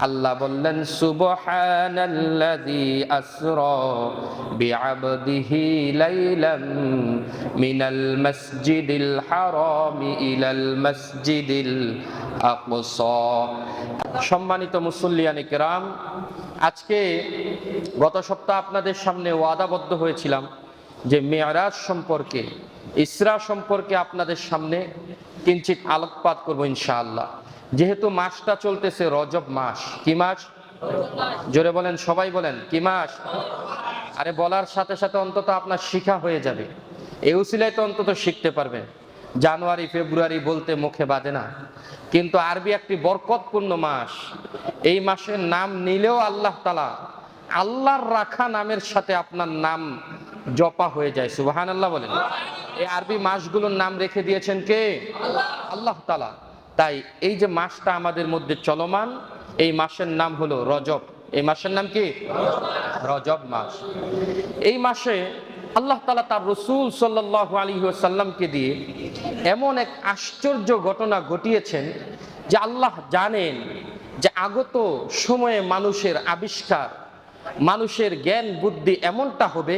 আল্লাহ বললেন সুবহানাল্লাযী আসরা বিআবদিহি লাইলাম মিনাল মাসজিদিল হারামি ইলাল মাসজিদিল আকসা। সম্মানিত মুসল্লিয়ানে কেরাম, আজকে গত সপ্তাহ আপনাদের সামনে ওয়াদাবদ্ধ হয়েছিলাম যে মেরাজ সম্পর্কে, ইসরা সম্পর্কে আপনাদের সামনে কিঞ্চিত আলোকপাত করব ইনশাআল্লাহ। যেহেতু মাসটা চলতেছে রজব মাস। কি মাস? জোরে বলেন, সবাই বলেন, কি মাস? আরে বলার সাথে সাথে অন্তত আপনার শিখা হয়ে যাবে, এই উসিলায় তো অন্তত শিখতে পারবেন। জানুয়ারি ফেব্রুয়ারি বলতে মুখে বাজে না, কিন্তু আরবি একটি বরকতপূর্ণ মাস। এই মাসের নাম নিলেও আল্লাহ তাআলা, আল্লাহর রাখা নামের সাথে আপনার নাম জপা হয়ে যায়। সুবহানাল্লাহ বলেন। এই আরবি মাসগুলোর নাম রেখে দিয়েছেন কে? আল্লাহ তাআলা। তাই এই যে মাসটা আমাদের মধ্যে চলমান, এই মাসের নাম হলো রজব। এই মাসের নাম কি? রজব মাস। এই মাসে আল্লাহ তাআলা তার রাসূল সাল্লাল্লাহু আলাইহি ওয়াসাল্লামকে দিয়ে এমন এক আশ্চর্য ঘটনা ঘটিয়েছেন যে আল্লাহ জানেন যে আগত সময়ে মানুষের আবিষ্কার, মানুষের জ্ঞান বুদ্ধি এমনটা হবে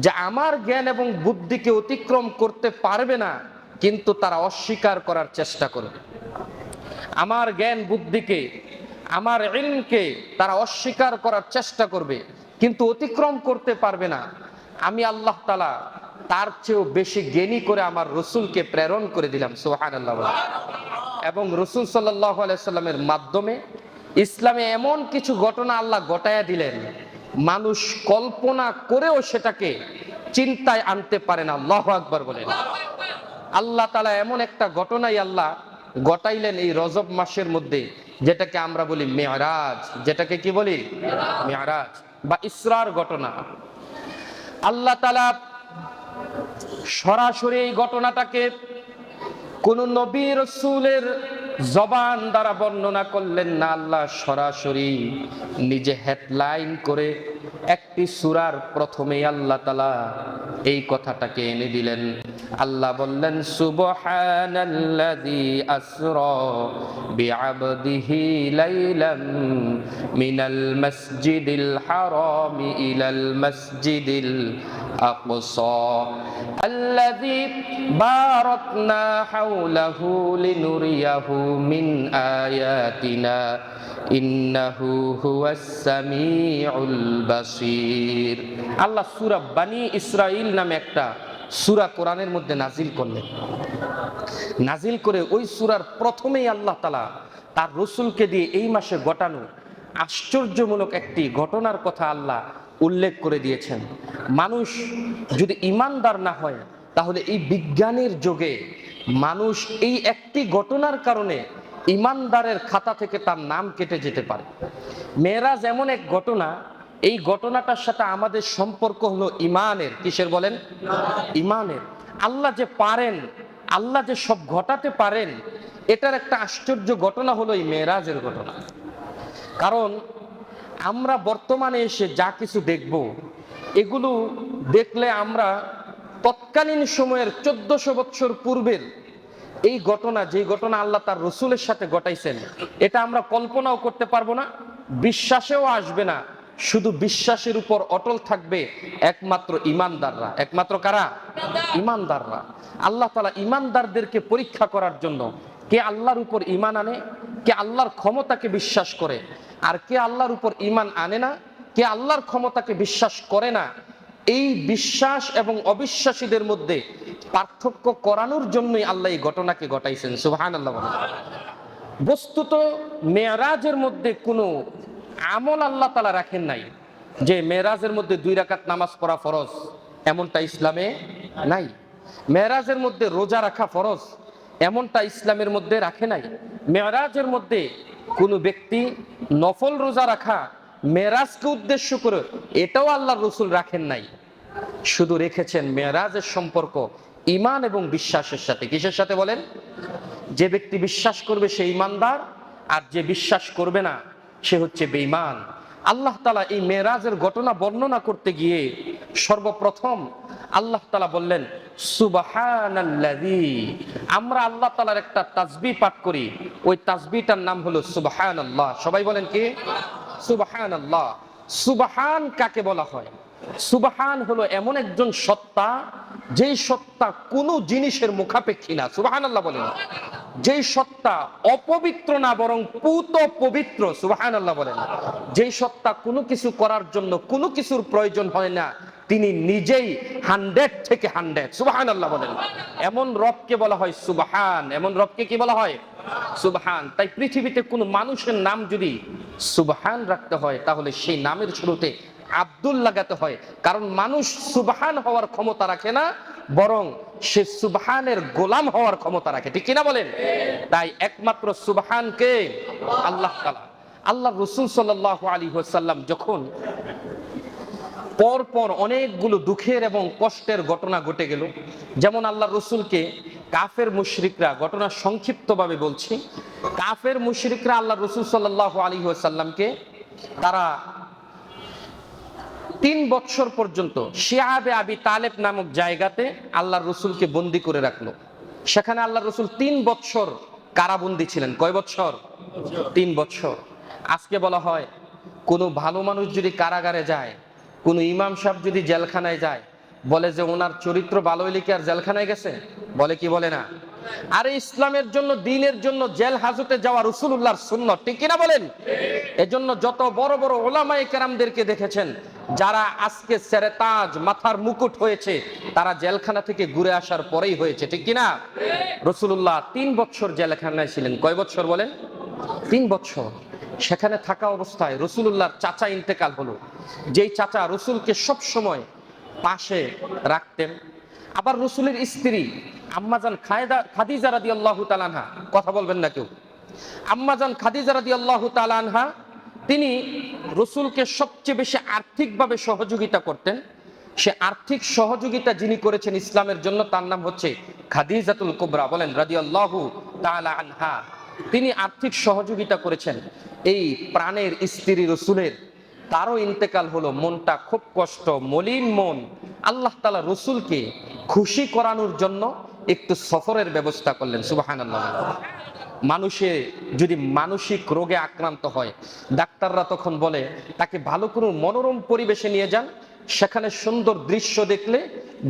যে আমার জ্ঞান এবং বুদ্ধিকে অতিক্রম করতে পারবে না, কিন্তু তারা অস্বীকার করার চেষ্টা করবে। আমার জ্ঞান বুদ্ধিকে, আমার ইলমকে তারা অস্বীকার করার চেষ্টা করবে, কিন্তু অতিক্রম করতে পারবে না। আমি আল্লাহ তাআলা তার চেয়েও বেশি জ্ঞানী করে আমার রাসূলকে প্রেরণ করে দিলাম। সুবহানাল্লাহ। এবং রাসূল সাল্লাল্লাহু আলাইহি সাল্লামের মাধ্যমে ইসলামে এমন কিছু ঘটনা আল্লাহ ঘটায়া দিলেন, মানুষ কল্পনা করেও সেটাকে চিন্তায় আনতে পারে না। আল্লাহু আকবার বলেন। আল্লাহ তাআলা এমন একটা ঘটনাই আল্লাহ ঘটাইলেন এই রজব মাসের মধ্যে, যেটাকে আমরা বলি মেরাজ। যেটাকে কি বলি? মেরাজ বা ইসরার ঘটনা। আল্লাহ তাআলা সরাসরি এই ঘটনাটাকে কোন নবী রাসূলের জবান দ্বারা বর্ণনা করলেন না। আল্লাহ সরাসরি নিজে হেডলাইন করে একটি সূরার প্রথমেই আল্লাহ তাআলা এই কথাটাকে এনে দিলেন। আল্লাহ বললেন সুবহানাল্লাযী আসরা বিআবদিহি লাইলাম মিনাল মাসজিদিল হারামি ইলাল মাসজিদিল আকসা আল্লাযী বারাকনা হাওলাহু লিনুরিয়াহু মিন আয়াতিনা ইন্নাহু হুয়াস সামিউল বাসীর। আল্লাহ সূরা বনী ইসরাঈল নামে একটা সূরা কোরআনের মধ্যে নাজিল করলেন। নাজিল করে ওই সূরার প্রথমেই আল্লাহ তাআলা তার রাসূলকে দিয়ে এই মাসে ঘটানো আশ্চর্যমূলক একটি ঘটনার কথা আল্লাহ উল্লেখ করে দিয়েছেন। মানুষ যদি ঈমানদার না হয়, তাহলে এই বিজ্ঞানের যুগে মানুষ এই একটি ঘটনার কারণে ঈমানদারের খাতা থেকে তার নাম কেটে যেতে পারে। মেরাজ এমন এক ঘটনা, এই ঘটনাটার সাথে আমাদের সম্পর্ক হলো ঈমানের। কিসের বলেন? ঈমানের। আল্লাহ যে পারেন, আল্লাহ যে সব ঘটাতে পারেন, এটার একটা আশ্চর্য ঘটনা হলো এই মেরাজের ঘটনা। কারণ আমরা বর্তমানে এসে যা কিছু দেখব, এগুলো দেখলে আমরা তৎকালীন সময়ের 1400 বছর পূর্বের এই ঘটনা, যে ঘটনা আল্লাহ তার রাসূলের সাথে ঘটাইছেন, এটা আমরা কল্পনাও করতে পারবো না, বিশ্বাসেও আসবে না। শুধু বিশ্বাসের উপর অটল থাকবে একমাত্র ঈমানদাররা। একমাত্র কারা? ঈমানদাররা। আল্লাহ তাআলা ঈমানদারদেরকে পরীক্ষা করার জন্য, কে আল্লাহর উপর ঈমান আনে, কে আল্লাহর ক্ষমতাকে বিশ্বাস করে, আর কে আল্লাহর উপর ঈমান আনে না, কে আল্লাহর ক্ষমতাকে বিশ্বাস করে না, এই বিশ্বাস এবং অবিশ্বাসীদের মধ্যে পার্থক্য করানোর জন্যই আল্লাহ এই ঘটনাকে ঘটাইছেন। সুবহানাল্লাহ। বস্তুত মেরাজের মধ্যে কোনো আমল আল্লাহ তাআলা রাখেন নাই যে মেরাজের মধ্যে 2 রাকাত নামাজ পড়া ফরজ, এমনটা ইসলামে নাই। মেরাজের মধ্যে রোজা রাখা ফরজ, এমনটা ইসলামের মধ্যে রাখে নাই। মেরাজের মধ্যে কোনো ব্যক্তি নফল রোজা রাখা মেরাজকে উদ্দেশ্য করে, এটাও আল্লাহর রাসূল রাখেন নাই। শুধু রেখেছেন মেরাজের সম্পর্ক ঈমান এবং বিশ্বাসের সাথে। কিসের সাথে বলেন? যে ব্যক্তি বিশ্বাস করবে সে ঈমানদার, আর যে বিশ্বাস করবে না সে হচ্ছে বেঈমান। আল্লাহ তাআলা এই মেরাজের ঘটনা বর্ণনা করতে গিয়ে সর্বপ্রথম আল্লাহ তাআলা বললেন সুবহানাল্লাযী। আমরা আল্লাহ তাআলার একটা তাসবিহ পাঠ করি, ওই তাসবিহটার নাম হলো সুবহানাল্লাহ। সবাই বলেন কি? সুবহানাল্লাহ। সুবহান কাকে বলা হয়? সুবহান হলো এমন একজন সত্তা, যেই সত্তা কোনো জিনিসের মুখাপেক্ষী না। সুবহানাল্লাহ বলেন। যেই সত্তা অপবিত্র না, বরং পূত পবিত্র। সুবহানাল্লাহ বলেন। যেই সত্তা কোনো কিছু করার জন্য কোনো কিছুর প্রয়োজন হয় না, তিনি নিজেই 100 থেকে 100। সুবহানাল্লাহ বলেন। এমন রবকে বলা হয় সুবহান। এমন রবকে কি বলা হয়? সুবহান। তাই পৃথিবীতে কোনো মানুষের নাম যদি সুবহান রাখতে হয়, তাহলে সেই নামের শুরুতে আব্দুল লাগাতে হয়। কারণ মানুষ সুবহান হওয়ার ক্ষমতা রাখে না, বরং সে সুবহানের গোলাম হওয়ার ক্ষমতা রাখে। ঠিক কিনা বলেন? তাই একমাত্র সুবহান কে? আল্লাহ তাআলা। আল্লাহ রাসূল সাল্লাল্লাহু আলাইহি ওয়াসাল্লাম যখন পরপর অনেকগুলো দুঃখের এবং কষ্টের ঘটনা ঘটে গেল, যেমন আল্লাহ রসুলকে কাফের মুশরিকরা, ঘটনা সংক্ষিপ্তভাবে বলছি, কাফের মুশরিকরা আল্লাহ রসুল সাল্লাল্লাহু আলাইহি ওয়াসাল্লামকে তারা 3 বছর পর্যন্ত শিয়াবে আবি তালেব নামক জায়গাতে আল্লাহ রসুলকে বন্দী করে রাখলো। সেখানে আল্লাহ রসুল 3 বছর কারাবন্দী ছিলেন। কয় বছর? 3 বছর। আজকে বলা হয় কোনো ভালো মানুষ যদি কারাগারে যায়, কোন ইমাম সাহেব যদি জেলখানায় যায়, বলে যে ওনার চরিত্র ভালো হইলে কি আর জেলখানায় গেছে? বলে কি বলে না? আরে ইসলামের জন্য, দ্বীনের জন্য জেল হাজতে যাওয়া রাসূলুল্লাহর সুন্নাত। ঠিক কিনা বলেন? এজন্য যত বড় বড় উলামায়ে কেরামদেরকে দেখেছেন, যারা আজকে সেরেতাজ মাথার মুকুট হয়েছে, তারা জেলখানা থেকে ঘুরে আসার পরেই হয়েছে। ঠিক কিনা? রাসূলুল্লাহ 3 বছর জেলখানায় ছিলেন। কয় বছর বলেন? 3 বছর। সেখানে থাকা অবস্থায় রাসূলুল্লাহর চাচা ইন্তেকাল হলো, যেই চাচা রসুলকে সব সময় পাশে রাখতেন। আবার রসুলের স্ত্রী আম্মাজান খাদিজা রাদিয়াল্লাহু তাআলা আনহা, কথা বলবেন না কেউ, আম্মাজান খাদিজা রাদিয়াল্লাহু তাআলা আনহা, তিনি রসুলকে সবচেয়ে বেশি আর্থিকভাবে সহযোগিতা করতেন। সে আর্থিক সহযোগিতা যিনি করেছেন ইসলামের জন্য, তার নাম হচ্ছে খাদিজাতুল কুবরা। বলেন রাদিয়াল্লাহু তাআলা আনহা। তিনি আর্থিক সহযোগিতা করেছেন। এই প্রাণের স্ত্রী রসুলের, তারও ইন্তেকাল হলো। মনটা খুব কষ্ট, মলিন মন। আল্লাহ তাআলা রসুলকে খুশি করানোর জন্য একটু সফরের ব্যবস্থা করলেন। সুবহানাল্লাহ। মানুষে যদি মানসিক রোগে আক্রান্ত হয়, ডাক্তাররা তখন বলে তাকে ভালো কোনো মনোরম পরিবেশে নিয়ে যান, সেখানে সুন্দর দৃশ্য দেখলে,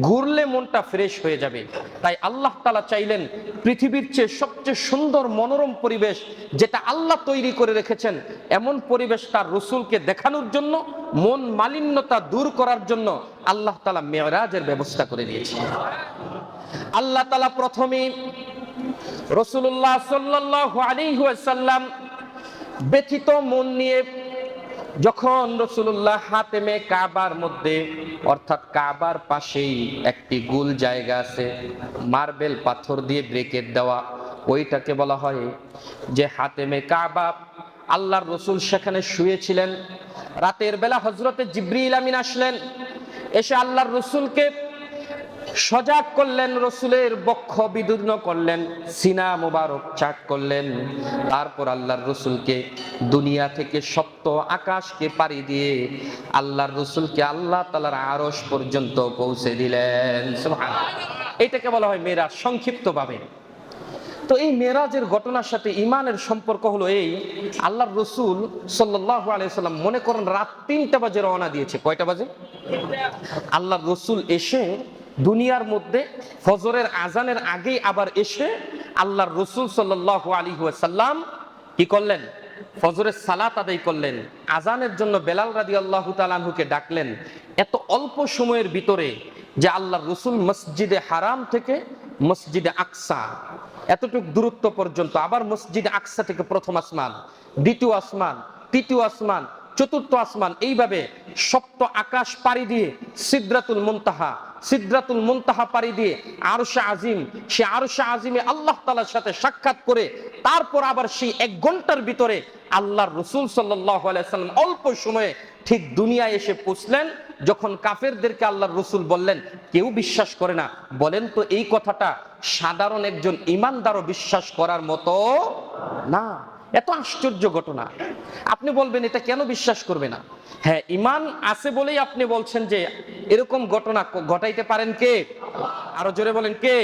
ঘুরলে মনটা ফ্রেশ হয়ে যাবে। তাই আল্লাহ তাআলা চাইলেন পৃথিবীর চেয়ে সবচেয়ে সুন্দর মনোরম পরিবেশ যেটা আল্লাহ তৈরি করে রেখেছেন, এমন পরিবেশ তার রসুলকে দেখানোর জন্য, মন মালিন্যতা দূর করার জন্য আল্লাহ তাআলা মেরাজের ব্যবস্থা করে দিয়েছেন। আল্লাহ তাআলা প্রথমে রাসূলুল্লাহ সাল্লাল্লাহু আলাইহি ওয়াসাল্লাম ব্যথিত মন নিয়ে যখন রাসূলুল্লাহ হাতেমে কাবার মধ্যে, অর্থাৎ কাবার পাশেই একটি গোল জায়গা আছে, মার্বেল পাথর দিয়ে ব্রেকেট দেওয়া, ওইটাকে বলা হয় যে হাতেমে কাবা। আল্লাহর রসুল সেখানে শুয়েছিলেন। রাতের বেলা হযরতে জিবরিল আমিন আসলেন, এসে আল্লাহর রসুলকে সজাগ করলেন, রসুলের বক্ষ বিদীর্ণ করলেন, সিনা মুবারক চাক করলেন। তারপর আল্লাহর রসুলকে দুনিয়া থেকে সপ্ত আকাশকে পাড়ি দিয়ে আল্লাহর রসুলকে আল্লাহ তাআলার আরশ পর্যন্ত পৌঁছে দিলেন। সুবহানাল্লাহ। এটাকে বলা হয় মেরাজ সংক্ষিপ্তভাবে। তো এই মেরাজের ঘটনার সাথে ইমানের সম্পর্ক হলো এই, আল্লাহর রসুল সাল্লাল্লাহু আলাইহি ওয়াসাল্লাম মনে করেন রাত 3টা বাজে রওনা দিয়েছে। কয়টা বাজে? আল্লাহর রসুল এসে দুনিয়ার মধ্যে ফজরের আজানের আগেই আবার এসে আল্লাহর রসুল সাল্লাল্লাহু আলাইহি ওয়াসাল্লাম কি করলেন? ফজরের সালাত আদায় করলেন। আজানের জন্য বেলাল রাদিয়াল্লাহু তাআলা আনহুকে ডাকলেন। এত অল্প সময়ের ভিতরে যে আল্লাহর রসুল মসজিদে হারাম থেকে মসজিদে আকসা, এতটুকু দূরত্ব পর্যন্ত, আবার মসজিদে আকসা থেকে প্রথম আসমান, দ্বিতীয় আসমান, তৃতীয় আসমান, চতুর্থ আসমান, এইভাবে সপ্ত আকাশ পাড়ি দিয়ে সিদরাতুল মুনতাহা, সিদরাতুল মুনতাহা পাড়ি দিয়ে আরশে আজিম, সে আরশে আজিমে আল্লাহ তাআলার সাথে সাক্ষাৎ করে তারপর আবার সেই 1 ঘন্টার ভিতরে আল্লাহর রাসূল সাল্লাল্লাহু আলাইহি সাল্লাম অল্প সময়ে ঠিক দুনিয়ায় এসে পৌঁছলেন। যখন কাফেরদেরকে আল্লাহর রাসূল বললেন, কেউ বিশ্বাস করে না, বলেন তো এই কথাটা সাধারণ একজন ঈমানদারও বিশ্বাস করার মতো না। এত আশ্চর্য ঘটনা। আপনি বলবেন এটা কেন বিশ্বাস করবে না? হ্যাঁ, ঈমান আছে বলেই আপনি বলছেন যে এরকম ঘটনা ঘটাইতে পারেন কে? আরো জোরে বলেন কে?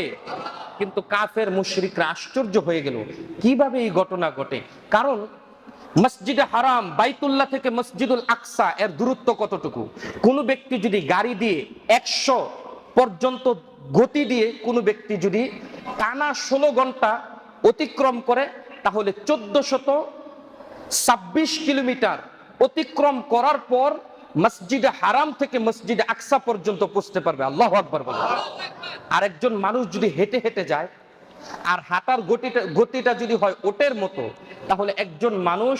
কিন্তু কাফের মুশরিকরা আশ্চর্য হয়ে গেল, কিভাবে এই ঘটনা ঘটে। কারণ মসজিদে হারাম বাইতুল্লাহ থেকে মসজিদুল আকসা এর দূরত্ব কতটুকু? কোন ব্যক্তি যদি গাড়ি দিয়ে 100 পর্যন্ত গতি দিয়ে কোন ব্যক্তি যদি টানা 16 ঘন্টা অতিক্রম করে, তাহলে 1426 কিলোমিটার অতিক্রম করার পর মসজিদে হারাম থেকে মসজিদে আকসা পর্যন্ত পৌঁছতে পারবে। আল্লাহু আকবার বলেন। আরেকজন মানুষ যদি হেঁটে হেঁটে যায়, আর হাঁটার গতিটা যদি হয় ওটের মতো, তাহলে একজন মানুষ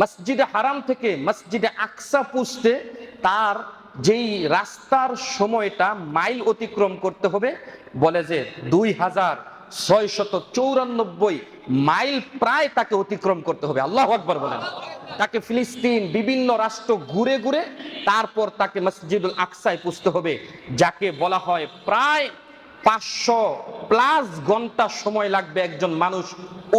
মসজিদে হারাম থেকে মসজিদে আকসা পৌঁছতে তার যেই রাস্তার সময়টা মাইল অতিক্রম করতে হবে, বলে যে 2694 মাইল প্রায় তাকে অতিক্রম করতে হবে। আল্লাহু আকবার বলেন। তাকে ফিলিস্তিন বিভিন্ন রাষ্ট্র ঘুরে ঘুরে তারপর তাকে মসজিদুল আকসায় পৌঁছতে হবে, যাকে বলা হয় প্রায় 500+ ঘন্টা সময় লাগবে একজন মানুষ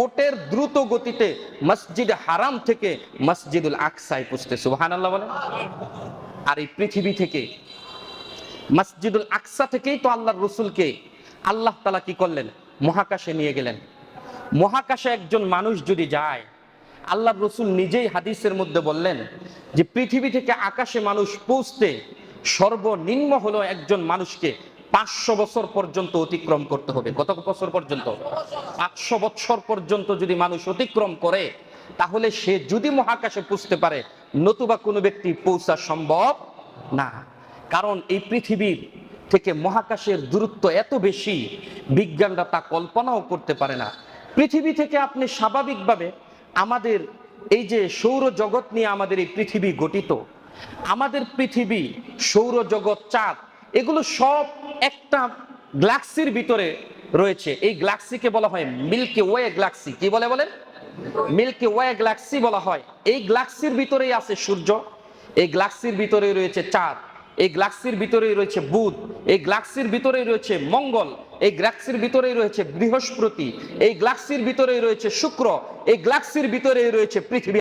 ওটের দ্রুত গতিতে মসজিদে হারাম থেকে মসজিদুল আকসায় পৌঁছতে। সুবহানাল্লাহ বলেন। আর এই পৃথিবী থেকে মসজিদুল আকসা থেকেই তো আল্লাহর রাসূলকে আল্লাহ তাআলা কি করলেন? মহাকাশে নিয়ে গেলেন। মহাকাশে একজন মানুষ যদি যায়, আল্লাহর রাসূল নিজেই হাদিসের মধ্যে বললেন যে পৃথিবী থেকে আকাশে মানুষ পৌঁছতে সর্বনিম্ন হলো একজন মানুষকে 500 বছর পর্যন্ত অতিক্রম করতে হবে। কত বছর পর্যন্ত? 500 বছর পর্যন্ত যদি মানুষ অতিক্রম করে, তাহলে সে যদি মহাকাশে পৌঁছতে পারে, নতুবা কোনো ব্যক্তি পৌঁছা সম্ভব না। কারণ এই পৃথিবীর থেকে মহাকাশের দূরত্ব এত বেশি, বিজ্ঞানরা তা কল্পনাও করতে পারে না। পৃথিবী থেকে আপনি স্বাভাবিকভাবে আমাদের এই যে সৌরজগৎ নিয়ে আমাদের এই পৃথিবী গঠিত, আমাদের পৃথিবী, সৌরজগৎ, চাঁদ, এগুলো সব একটা গ্যালাক্সির ভিতরে রয়েছে। এই গ্যালাক্সিকে বলা হয় মিল্কি ওয়ে গ্যালাক্সি। কি বলে বলেন? মিল্কি ওয়ে গ্যালাক্সি বলা হয়। এই গ্যালাক্সির ভিতরেই আছে সূর্য, এই গ্যালাক্সির ভিতরেই রয়েছে চাঁদ, এই গ্যালাক্সির ভিতরেই রয়েছে বুধ, এই গ্যালাক্সির ভিতরেই রয়েছে মঙ্গল, এই গ্যালাক্সির ভিতরেই রয়েছে বৃহস্পতি, এই গ্যালাক্সির ভিতরেই রয়েছে শুক্র, এই গ্যালাক্সির ভিতরেই রয়েছে পৃথিবী।